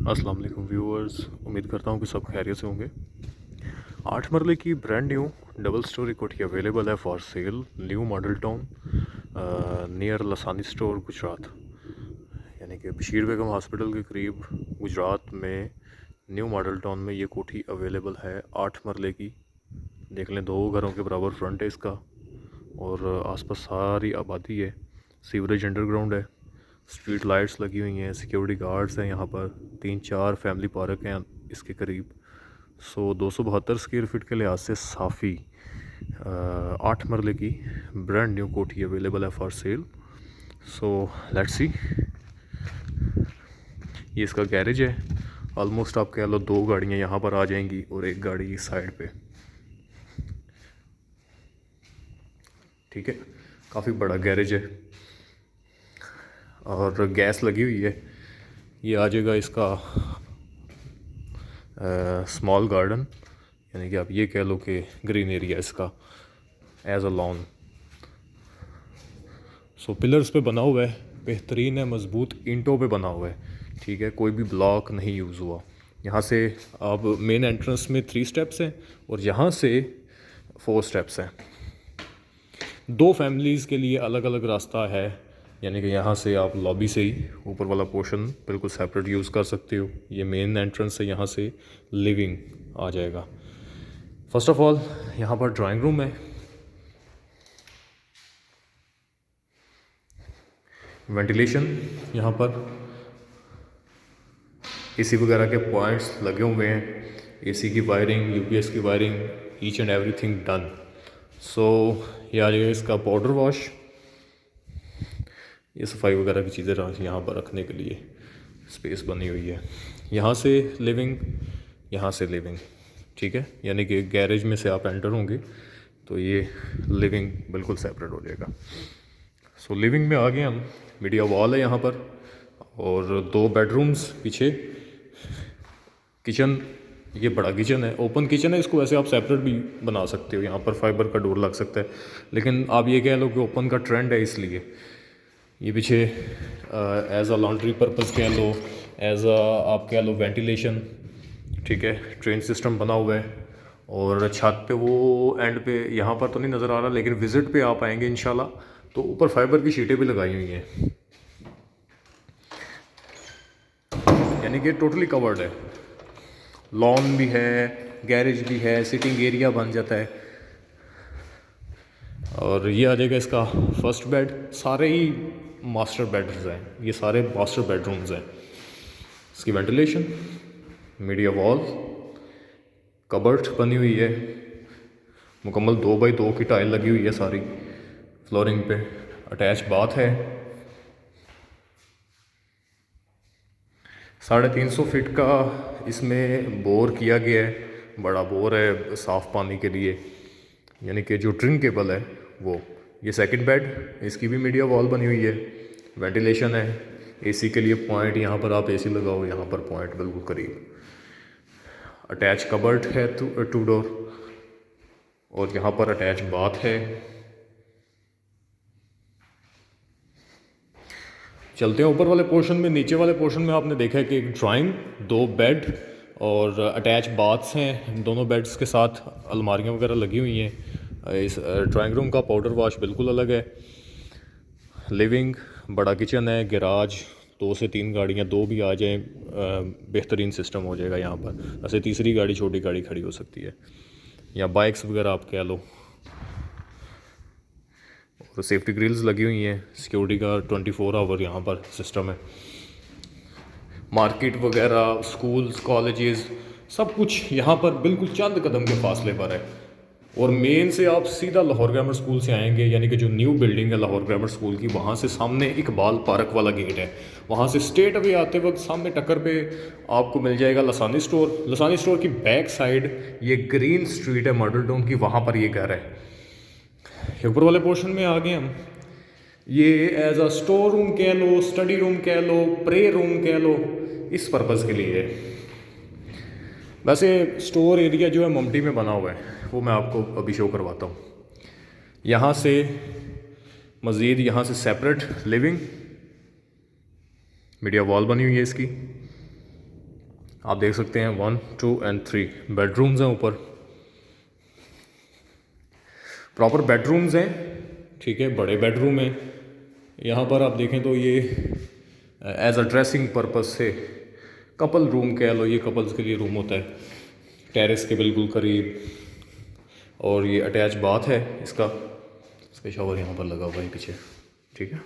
अस्सलाम वालेकुम व्यूअर्स, उम्मीद करता हूँ कि सब खैरियत से होंगे। 8 मरले की ब्रांड न्यू डबल स्टोरी कोठी अवेलेबल है for sale, new model town near Lasani store Gujrat, यानी कि बशीर बेगम हॉस्पिटल के करीब गुजरात में न्यू मॉडल टाउन में ये कोठी अवेलेबल है 8 मरले की। देख लें, 2 घरों के बराबर फ्रंट है इसका और आसपास सारी आबादी है। सीवरेज अंडरग्राउंड है, स्ट्रीट लाइट्स लगी हुई हैं, सिक्योरिटी गार्ड्स हैं यहाँ पर, 3-4 फैमिली पार्क हैं इसके करीब। 272 स्क्वायर फीट के लिहाज से साफ़ी 8 मरले की ब्रांड न्यू कोठी अवेलेबल है for cell. So let's see. ये इसका गैरेज है। ऑलमोस्ट आप कह लो 2 गाड़ियाँ यहाँ पर आ जाएंगी और 1 गाड़ी इस साइड पे। ठीक है, काफ़ी बड़ा गैरेज है और गैस लगी हुई है। ये आ जाएगा इसका स्मॉल गार्डन, यानी कि आप ये कह लो कि ग्रीन एरिया इसका एज अ लॉन। पिलर्स पे बना हुआ है, बेहतरीन है, मज़बूत ईंटों पे बना हुआ है। ठीक है, कोई भी ब्लॉक नहीं यूज़ हुआ। यहाँ से आप मेन एंट्रेंस में 3 स्टेप्स हैं और यहाँ से 4 स्टेप्स हैं। 2 फैमिलीज़ के लिए अलग अलग रास्ता है, यानी कि यहाँ से आप लॉबी से ही ऊपर वाला पोर्शन बिल्कुल सेपरेट यूज़ कर सकते हो। ये मेन एंट्रेंस है, यहाँ से लिविंग आ जाएगा। फर्स्ट ऑफ ऑल यहाँ पर ड्राइंग रूम है, वेंटिलेशन यहाँ पर, एसी वगैरह के पॉइंट्स लगे हुए हैं, एसी की वायरिंग, यूपीएस की wiring, each and everything done. ये आ जाएगा इसका पाउडर वॉश, ये सफाई वगैरह की चीज़ें यहाँ पर रखने के लिए स्पेस बनी हुई है। यहाँ से लिविंग, यहाँ से लिविंग। ठीक है, यानी कि गैरेज में से आप एंटर होंगे तो ये लिविंग बिल्कुल सेपरेट हो जाएगा। लिविंग में आ गए हम। मीडिया वॉल है यहाँ पर और 2 बेडरूम्स पीछे, किचन, ये बड़ा किचन है, ओपन किचन है। इसको वैसे आप सेपरेट भी बना सकते हो, यहाँ पर फाइबर का डोर लग सकता है, लेकिन आप ये कह लो कि ओपन का ट्रेंड है इसलिए। ये पीछे एज अ लॉन्ड्री पर्पज़ कह लो, एज अ आप कह लो वेंटिलेशन। ठीक है, ट्रेन सिस्टम बना हुआ है और छत पे वो एंड पे यहाँ पर तो नहीं नज़र आ रहा, लेकिन विज़िट पे आप आएंगे इंशाल्लाह तो ऊपर फाइबर की शीटें भी लगाई हुई हैं, यानी कि टोटली कवर्ड है। लॉन भी है, गैरेज भी है, सिटिंग एरिया बन जाता है। और ये आ जाएगा इसका फर्स्ट बेड। सारे ही मास्टर बेड्स हैं, ये सारे मास्टर बेडरूम्स हैं। इसकी वेंटिलेशन, मीडिया वॉल, कबर्ट बनी हुई है, मुकम्मल 2x2 की टाइल लगी हुई है सारी फ्लोरिंग पे। अटैच बाथ है, 350 फीट का इसमें बोर किया गया है। बड़ा बोर है साफ़ पानी के लिए, यानी कि जो ड्रिंकेबल है वो। ये सेकंड बेड, इसकी भी मीडिया वॉल बनी हुई है, वेंटिलेशन है, एसी के लिए पॉइंट, यहाँ पर आप एसी लगाओ, यहाँ पर पॉइंट बिल्कुल करीब। अटैच कबर्ट है 2 डोर और यहाँ पर अटैच बाथ है। चलते हैं ऊपर वाले पोर्शन में। नीचे वाले पोर्शन में आपने देखा है कि एक ड्राइंग, 2 बेड और अटैच बाथ्स हैं। दोनों बेड्स के साथ अलमारियाँ वगैरह लगी हुई हैं। इस ड्राइंग रूम का पाउडर वॉश बिल्कुल अलग है। लिविंग, बड़ा किचन है, गैराज, 2 से 3 गाड़ियाँ, 2 भी आ जाएँ बेहतरीन सिस्टम हो जाएगा यहाँ पर। वैसे तीसरी गाड़ी, छोटी गाड़ी खड़ी हो सकती है, या बाइक्स वगैरह आप कह लो। और सेफ्टी ग्रिल्स लगी हुई हैं, सिक्योरिटी का 24 आवर यहाँ पर सिस्टम है। मार्केट वगैरह, स्कूल्स, कॉलेजेस, सब कुछ यहाँ पर बिल्कुल चंद कदम के फासले पर है। और मेन से आप सीधा लाहौर ग्रामर स्कूल से आएंगे, यानी कि जो न्यू बिल्डिंग है लाहौर ग्रामर स्कूल की, वहाँ से सामने इकबाल पार्क वाला गेट है। वहाँ से स्ट्रेट अवे आते वक्त सामने टक्कर पे आपको मिल जाएगा लसानी स्टोर। लसानी स्टोर की बैक साइड ये ग्रीन स्ट्रीट है मॉडल टाउन की, वहाँ पर ये घर है। ऊपर वाले पोर्शन में आ गए हम। ये एज अ स्टोर रूम कह लो, स्टडी रूम कह लो, प्रे रूम कह लो, इस पर्पज़ के लिए है। वैसे स्टोर एरिया जो है ममटी में बना हुआ है, वो मैं आपको अभी शो करवाता हूँ। यहाँ से मज़ीद, यहाँ से सेपरेट लिविंग, मीडिया वॉल बनी हुई है इसकी, आप देख सकते हैं 1, 2 एंड 3 बेडरूम्स हैं ऊपर, प्रॉपर बेडरूम्स हैं, ठीक है, बड़े बेडरूम हैं। यहाँ पर आप देखें तो ये एज अ ड्रेसिंग पर्पस से कपल रूम कह लो, ये कपल्स के लिए रूम होता है, टेरेस के बिल्कुल करीब। और ये अटैच बाथ है इसका शावर यहाँ पर लगा हुआ है पीछे, ठीक है,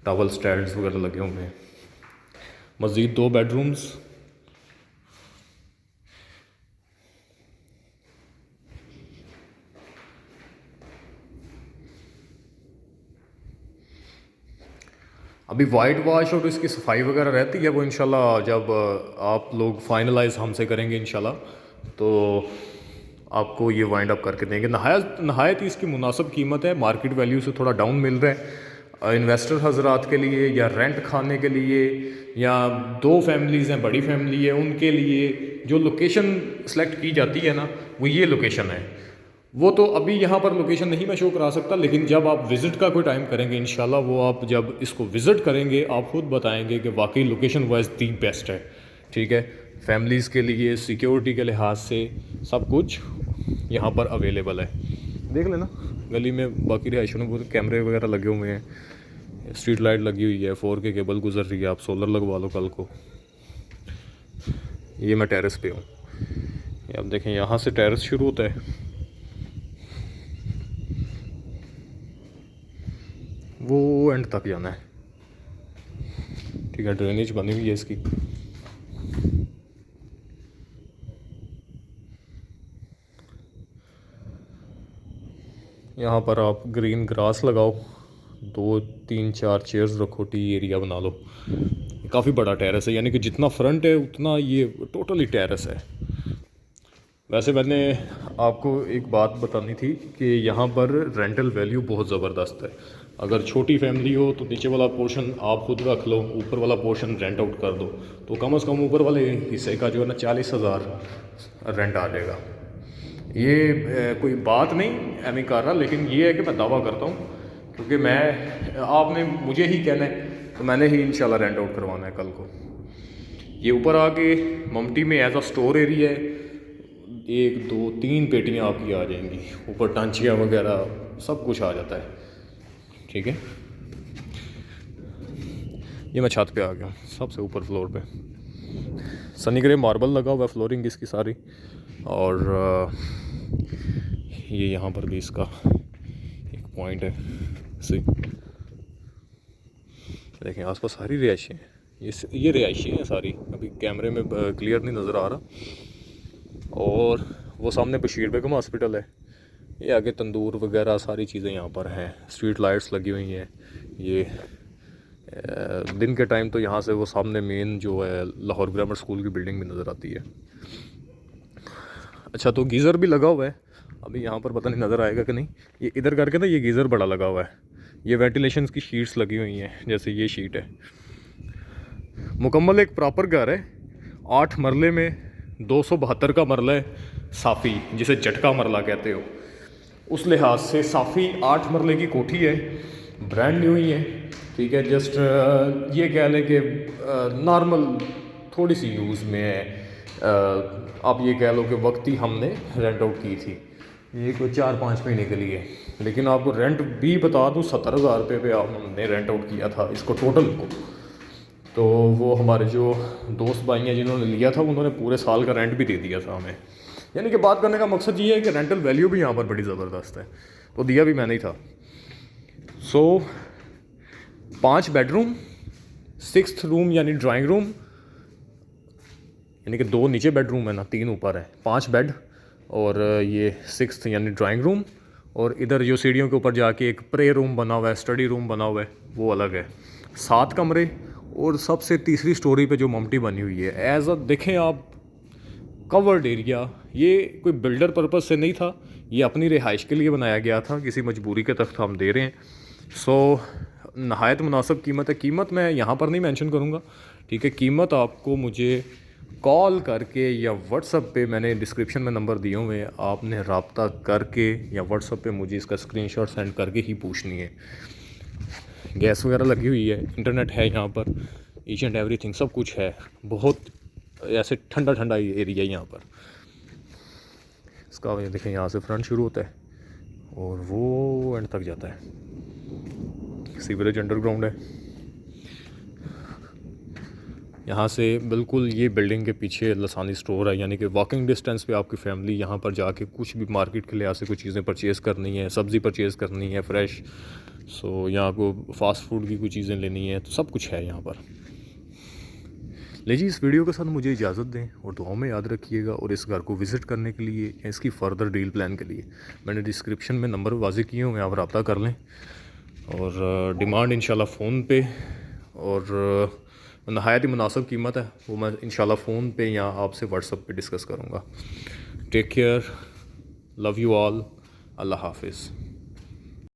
टॉवल स्टैंड्स वगैरह लगे हुए हैं। मज़ीद 2 बेडरूम्स, अभी वाइट वॉश और इसकी सफाई वगैरह रहती है, वो इंशाल्लाह जब आप लोग फाइनलाइज हमसे करेंगे इंशाल्लाह तो आपको ये वाइंड अप करके देंगे। नहायत ही इसकी मुनासिब कीमत है, मार्केट वैल्यू से थोड़ा डाउन मिल रहा है इन्वेस्टर हजरात के लिए, या रेंट खाने के लिए, या 2 फैमिलीज़ हैं, बड़ी फैमिली है, उनके लिए जो लोकेशन सेलेक्ट की जाती है ना, वो ये लोकेशन है। वो तो अभी यहाँ पर लोकेशन नहीं मैं शो करा सकता, लेकिन जब आप विज़िट का कोई टाइम करेंगे इंशाल्लाह, वो आप जब इसको विज़िट करेंगे आप ख़ुद बताएंगे कि वाकई लोकेशन वाइज दी बेस्ट है, ठीक है। फैमिलीज़ के लिए सिक्योरिटी के लिहाज से सब कुछ यहाँ पर अवेलेबल है। देख लेना गली में बाकी रिहाइशों में कैमरे वगैरह लगे हुए हैं, स्ट्रीट लाइट लगी हुई है, 4K केबल गुजर रही है, आप सोलर लगवा लो कल को। ये मैं टेरेस पे हूँ, आप देखें यहाँ से टेरेस शुरू होता है, वो एंड तक जाना है, ठीक है। ड्रेनेज बनी हुई है इसकी, यहाँ पर आप ग्रीन ग्रास लगाओ, 2, 3, 4 चेयर्स रखो, टी एरिया बना लो। काफ़ी बड़ा टेरेस है, यानी कि जितना फ्रंट है उतना ये टोटली टेरेस है। वैसे मैंने आपको एक बात बतानी थी कि यहाँ पर रेंटल वैल्यू बहुत ज़बरदस्त है। अगर छोटी फैमिली हो तो नीचे वाला पोर्शन आप खुद रख लो, ऊपर वाला पोर्शन रेंट आउट कर दो, तो कम से कम ऊपर वाले हिस्से का जो है ना 40,000 रेंट आ जाएगा। ये कोई बात नहीं एमी कर रहा, लेकिन ये है कि मैं दावा करता हूँ, क्योंकि मैं आपने मुझे ही कहना है तो मैंने ही इंशाल्लाह रेंट आउट करवाना है कल को। ये ऊपर आके ममटी में एज अ स्टोर एरिया है, 1, 2, 3 पेटियाँ आपकी आ जाएंगी, ऊपर टांचियाँ वगैरह सब कुछ आ जाता है, ठीक है। ये मैं छत पे आ गया, सबसे ऊपर फ्लोर पे सनी ग्रे मार्बल लगा हुआ है, फ्लोरिंग इसकी सारी। और ये यहाँ पर भी इसका एक पॉइंट है, सी देखें आसपास सारी रिहायशें हैं, ये रिहायशें हैं सारी, अभी कैमरे में क्लियर नहीं नज़र आ रहा। और वो सामने बशीर बेगम हॉस्पिटल है, ये आगे तंदूर वगैरह सारी चीज़ें यहाँ पर हैं, स्ट्रीट लाइट्स लगी हुई हैं। ये दिन के टाइम तो यहाँ से वो सामने मेन जो है लाहौर ग्रामर स्कूल की बिल्डिंग भी नज़र आती है। अच्छा, तो गीज़र भी लगा हुआ है, अभी यहाँ पर पता नहीं नज़र आएगा कि नहीं, ये इधर करके ना ये गीज़र बड़ा लगा हुआ है। ये वेंटिलेशन की शीट्स लगी हुई हैं, जैसे ये शीट है। मुकम्मल एक प्रॉपर घर है, 8 मरले में 272 का मरला है, साफ़ी जिसे झटका मरला कहते हो, उस लिहाज से साफ़ी 8 मरले की कोठी है, ब्रांड न्यू ही है, ठीक है। जस्ट ये कह लें कि नॉर्मल थोड़ी सी यूज़ में है। आप ये कह लो कि वक्त ही हमने रेंट आउट की थी, ये कोई 4-5 महीने के लिए, लेकिन आपको रेंट भी बता दूँ 70,000 रुपये पे हमने रेंट आउट किया था इसको टोटल को। तो वो हमारे जो दोस्त भाई हैं जिन्होंने लिया था उन्होंने पूरे साल का रेंट भी दे दिया था हमें। यानी कि बात करने का मकसद ये है कि रेंटल वैल्यू भी यहाँ पर बड़ी ज़बरदस्त है, तो दिया भी मैंने ही था। 5 बेडरूम, 6th रूम यानी ड्राइंग रूम, यानी कि 2 नीचे बेडरूम है ना, 3 ऊपर है, 5 बेड, और ये 6th यानी ड्राइंग रूम। और इधर जो सीढ़ियों के ऊपर जाके एक प्रे रूम बना हुआ है, स्टडी रूम बना हुआ है, वो अलग है, 7 कमरे। और सबसे तीसरी स्टोरी पे जो ममटी बनी हुई है, एज अ देखें आप कवर्ड एरिया, ये कोई बिल्डर पर्पस से नहीं था, ये अपनी रिहाइश के लिए बनाया गया था, किसी मजबूरी के तहत हम दे रहे हैं। नहायत मुनासिब कीमत है, कीमत मैं यहाँ पर नहीं मेंशन करूँगा, ठीक है। कीमत आपको मुझे कॉल करके या व्हाट्सएप पे, मैंने डिस्क्रिप्शन में नंबर दिए हुए हैं, आपने रब्ता करके या व्हाट्सएप पे मुझे इसका स्क्रीनशॉट सेंड करके ही पूछनी है। गैस वगैरह लगी हुई है, इंटरनेट है यहाँ पर, ईच एंड एवरीथिंग सब कुछ है, बहुत ऐसे ठंडा ठंडा एरिया है यहाँ पर। इसका ये देखें, यहाँ से फ्रंट शुरू होता है और वो एंड तक जाता है। सीवरेज अंडरग्राउंड है। यहाँ से बिल्कुल ये बिल्डिंग के पीछे लसानी स्टोर है, यानी कि वॉकिंग डिस्टेंस पे आपकी फैमिली यहाँ पर जाके कुछ भी मार्केट के लिहाज से कुछ चीज़ें परचेज़ करनी है, सब्ज़ी परचेज़ करनी है फ्रेश, सो यहाँ को फास्ट फूड की कुछ चीज़ें लेनी है, तो सब कुछ है यहाँ पर। लीजिए, इस वीडियो के साथ मुझे इजाज़त दें और दुआओं में याद रखिएगा। और इस घर को विज़िट करने के लिए या इसकी फ़र्दर डील प्लान के लिए मैंने डिस्क्रिप्शन में नंबर वाज़े किए हुए हैं, आप रब्ता कर लें। और डिमांड इंशाल्लाह फ़ोन पे, और नहायत ही मुनासिब कीमत है, वो मैं इंशाल्लाह फ़ोन पे या आपसे व्हाट्सएप पे डिस्कस करूँगा। Take care, love you all, अल्लाह हाफिज़।